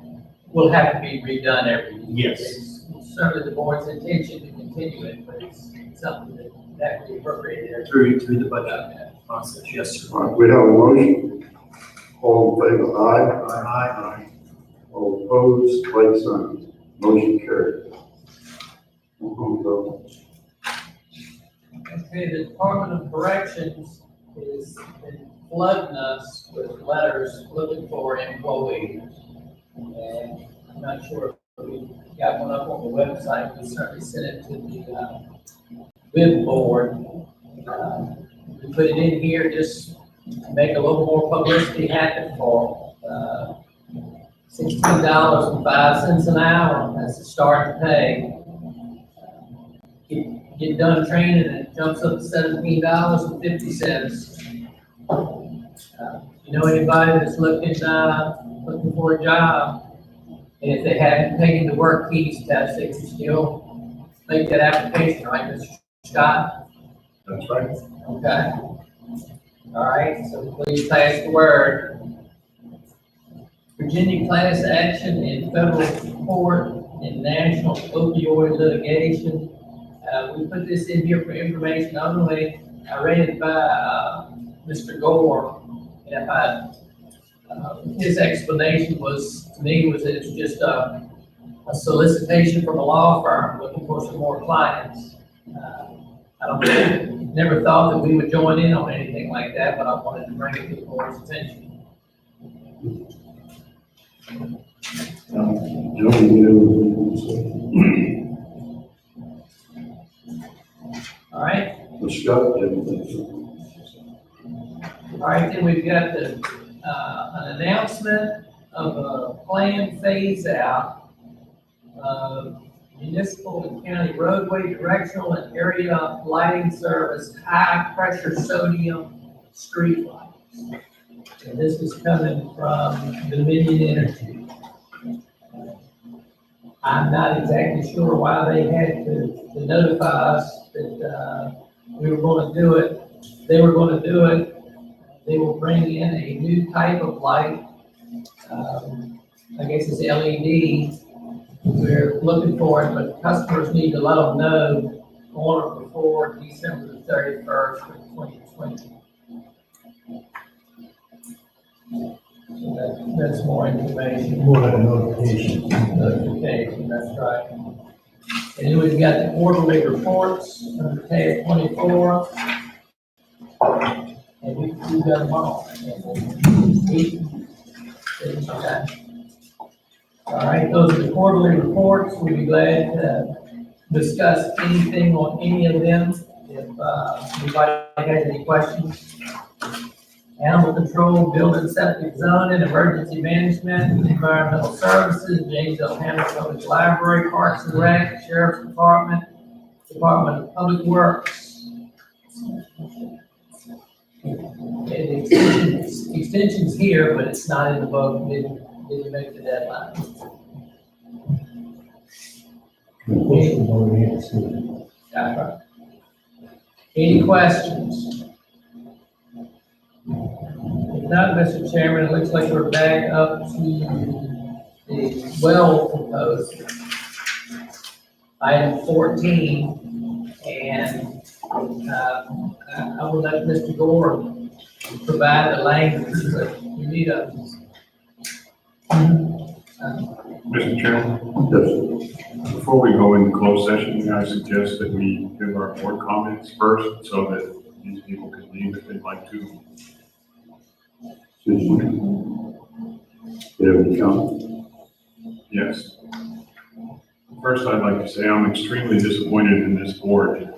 will have to be redone every year. Yes. It's certainly the board's intention to continue it, but it's something that will be appropriated every Through the budget process, yes, sir. All right, we have a motion. All in favor, aye. Aye. All opposed, like sign. Motion carried. Okay, the Department of Corrections has been flooding us with letters looking for employees. And I'm not sure if we got one up on the website, we certainly sent it to the bid board. We put it in here just to make a little more publicity happen for $16.05 an hour. That's the start pay. Get done training and it jumps up to $17.50. You know anybody that's looking for a job, and if they haven't taken the work keys test, they can still make that application, right, Mr. Scott? That's right. Okay. All right, so please pass the word. Virginia class action in federal court in national opioid litigation. We put this in here for information only. I read it by Mr. Gore, and his explanation was, to me, was that it's just a solicitation from a law firm looking for some more clients. I don't, never thought that we would join in on anything like that, but I wanted to bring it to the board's attention. All right. Scott, you have anything? All right, then we've got an announcement of a planned phase out of municipal and county roadway directional and area lighting service, high pressure sodium street lights. And this is coming from Dominion Energy. I'm not exactly sure why they had to notify us that we were going to do it. They were going to do it. They will bring in a new type of light. I guess it's LED. We're looking for it, but customers need to let them know on or before December the 31st of 2020. So that's more information. More like a notification. Notification, that's right. And then we've got the quarterly reports under tab 24. And we've got them all. Okay. All right, those are the quarterly reports. We'd be glad to discuss anything on any of them. If anybody has any questions. Animal control, building, septic, zoning, emergency management, environmental services, James L. Hamilton Public Library, Parks and Rec, Sheriff's Department, Department of Public Works. Okay, the extension's here, but it's not in the vote, didn't make the deadline. Any questions? If not, Mr. Chairman, it looks like we're back up to the well proposal. Item 14, and I will let Mr. Gore provide the language, but we need a. Mr. Chairman, before we go into closed session, may I suggest that we give our board comments first so that these people can leave if they'd like to. Yes. First, I'd like to say I'm extremely disappointed in this board.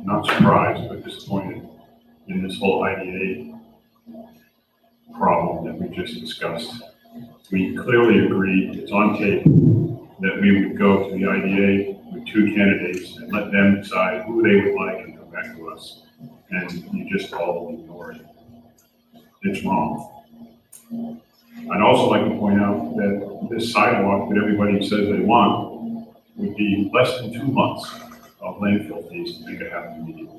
Not surprised, but disappointed in this whole IDA problem that we just discussed. We clearly agreed, it's on tape, that we would go to the IDA with 2 candidates and let them decide who they would like and come back to us. And you just all ignored it. It's wrong. I'd also like to point out that this sidewalk that everybody says they want would be less than 2 months of landfill fees to make it happen immediately.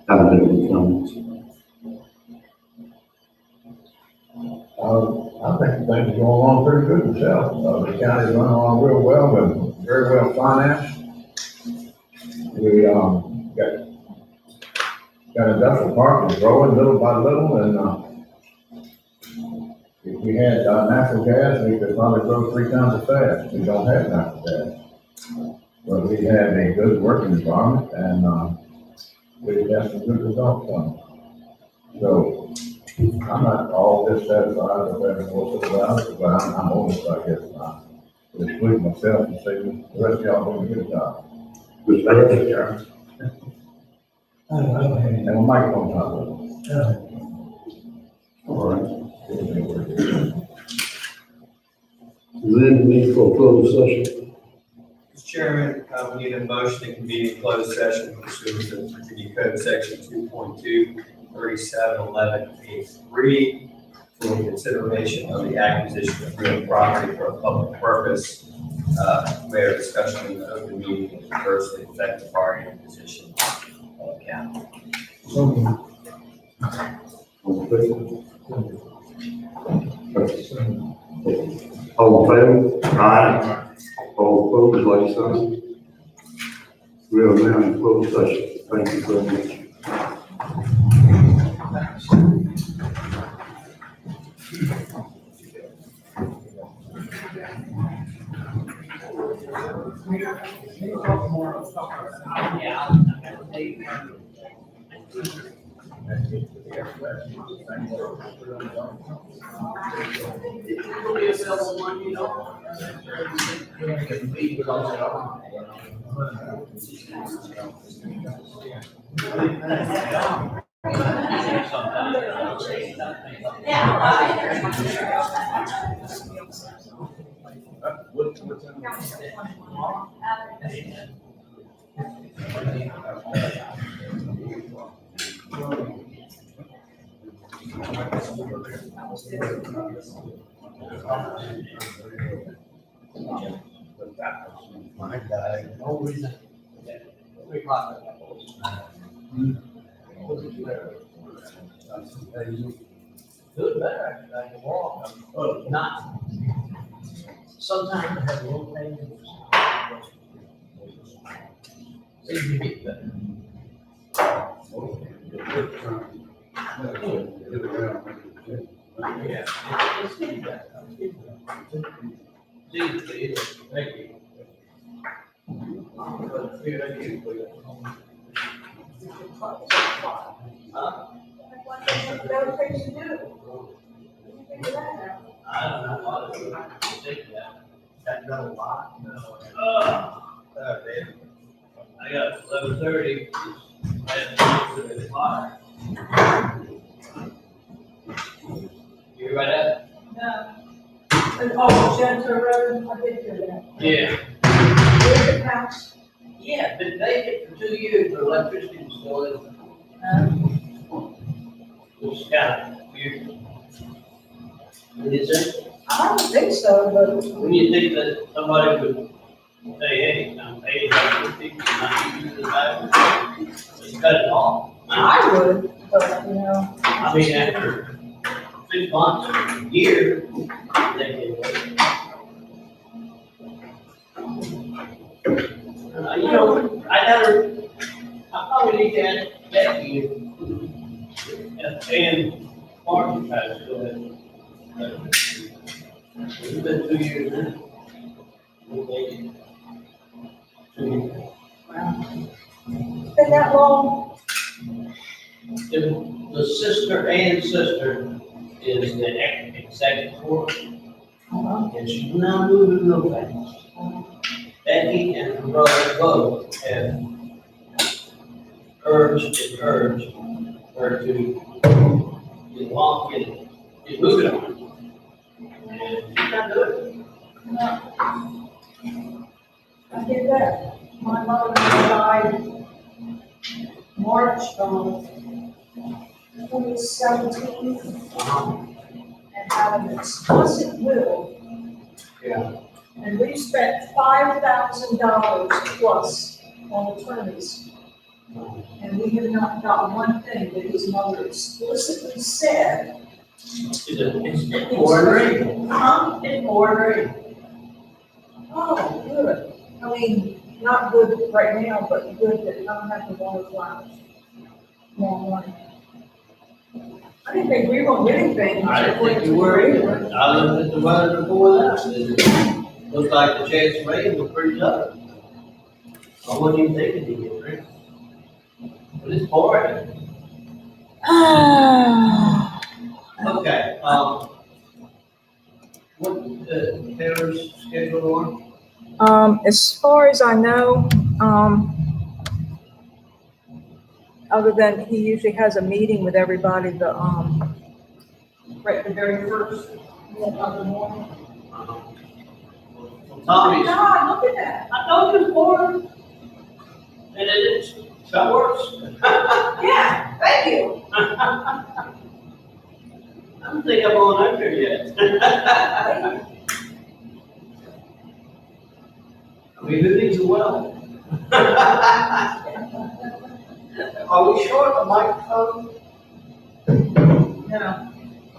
Have any comments? I think things are going along pretty good themselves. The county's running along real well, and very well financed. We, got industrial park is growing little by little, and, if we had, natural gas, we could probably grow 3 times as fast. We don't have natural gas. But we have a good working environment, and, we've got some good results from it. So, I'm not all dissatisfied with having more supervisors, but I'm honest, I guess. I exclude myself and say the rest of y'all doing a good job. Good, thank you, Chairman. And a microphone top of it. All right. Then need for a closed session. Mr. Chairman, we need a motion to convene a closed session pursuant to Virginia Code Section 2.2, 3711A3 for consideration of the acquisition of real property for a public purpose, where discussion in the open meeting will adversely affect the bargaining position of the county. All in favor? Aye. All opposed, like sign. We are now in closed session. Thank you very much. No reason. Do it better, I can walk, not. Sometimes I have a little pain. Seems to get better. Yeah. It's getting better. Thank you. I don't know. Take that. That done a lot? No. Man. I got 11:30. And it's fire. You hear about that? No. Oh, Jennifer Road, I did hear that. Yeah. Where's the house? Yeah, been vacant for 2 years, but electricity was still in. Which is kind of weird. What do you think? I don't think so, but When you think that somebody would say, hey, I'm paying electricity, I'm not using the battery, just cut it off. I would, but, you know. I mean, after 6 months, a year, they can wait. You know, I probably need to add that to you. And Martin has to go ahead. It's been 2 years now. We'll make it. 2 years. Been that long? The sister is the executor, and she's not moving real fast. Becky and her brother both have urged her to get moving on. And she's not doing it. No. I did that. My mother died March of 2017 and had an explicit will. Yeah. And we spent $5,000 plus on attorneys. And we have not got one thing that his mother explicitly said. It's ordering. Huh? It's ordering. Oh, good. I mean, not good right now, but good that I don't have to water flowers. More money. I didn't think we were getting things. I didn't think you were either. I looked at the weather before that. It looked like the chance of rain was pretty tough. I wasn't even thinking to get rain. But it's pouring. Okay, what, Taylor's schedule on? As far as I know, other than he usually has a meeting with everybody, right, the very first of the morning. Tommy's, God, look at that. I told you it's pouring. And it is, that works. Yeah, thank you. I don't think I'm on under yet. I mean, who needs a well? Are we short a microphone? No,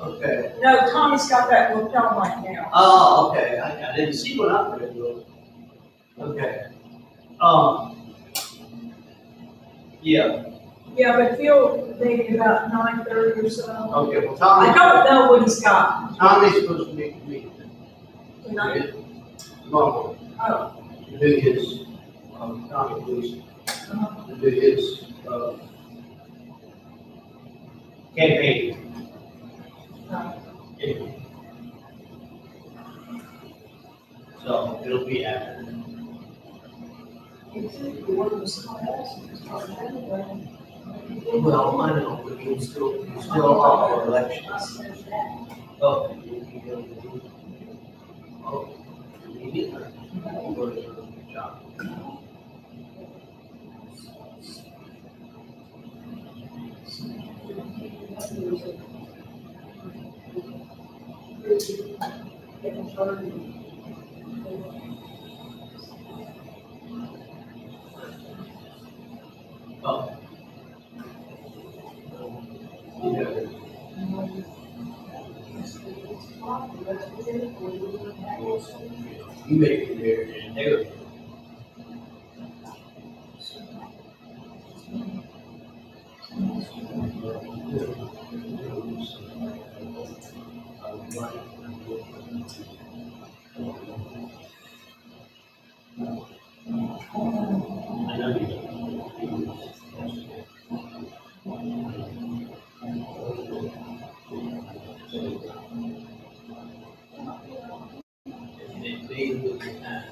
Okay. no, Tommy's got that lapel mic now. Oh, okay, I didn't see what I read, though. Okay. Yeah, Yeah, but he'll maybe about 9:30 or so. okay, well, I Tommy, don't know what he's got. Tommy's supposed to meet me. Tonight. Tomorrow, Oh, to do his, Tommy, please, to do his, campaign. Anyway. So, it'll be after. it's the word of someone else. Well, I know, but he's still up for elections. Oh. Oh, he did that. Good job. Oh. Yeah. You make it there and there. I know you don't. deal with the time.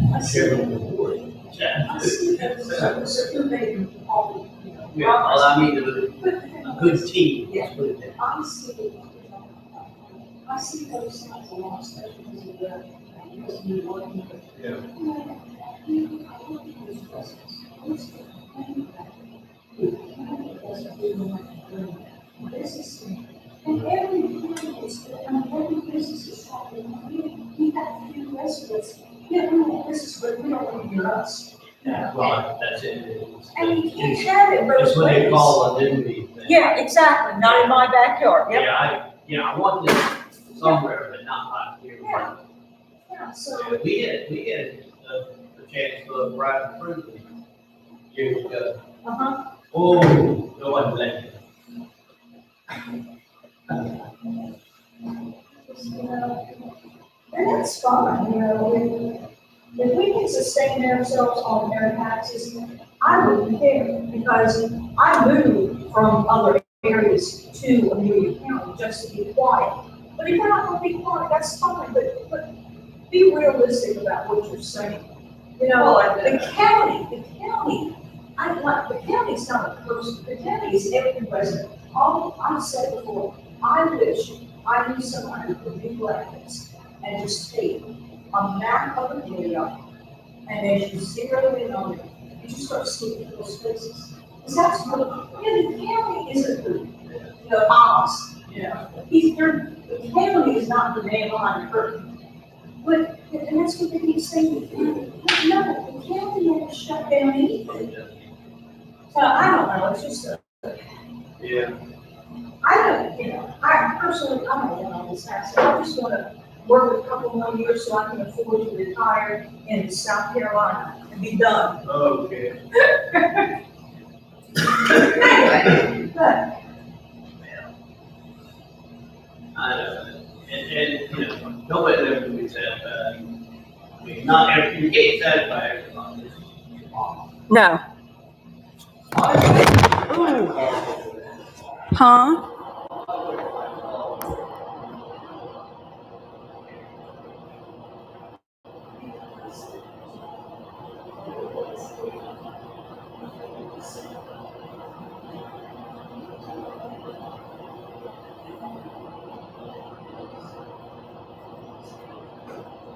I see that, so you're making all, Yeah, all I need is a good team, let's put it there. I see those signs a lot, especially because of the, because of the working. Business. And every business, every business is talking, we have a few residents, yeah, we want business, but we don't want to hear us. Yeah, well, that's it. And you can't have it both It's what they ways. call a NIMBY thing. Yeah, exactly, not in my backyard, yep. Yeah, I want this somewhere, but not right here. Yeah. Yeah, so, We had a chance to look right through them years ago. Oh, no one let me. and that's fine, you know, if we can sustain ourselves on their taxes, I wouldn't care, because I moved from other areas to Amelia County just to be quiet. But if you're not gonna be quiet, that's fine, but be realistic about what you're saying. You know, the county, the county's not a person, the county is every resident. All, I've said before, I wish I knew somebody who could do graphics and just take a map of the video, and as you zero in on it, you just start seeing those places. Because that's what, the county isn't the boss, you know. The county is not the man behind the curtain. But, and that's what they keep saying, the county, no, the county never shut down anything. So I don't know, it's just Yeah. I don't, you know, I personally, I don't want all this tax, I just wanna work a couple more years so I can afford to retire in South Carolina and be done. Okay. Anyway, but, I know, and, you know, nobody ever can be satisfied. I mean, not every, you can't satisfy everybody. no. Huh?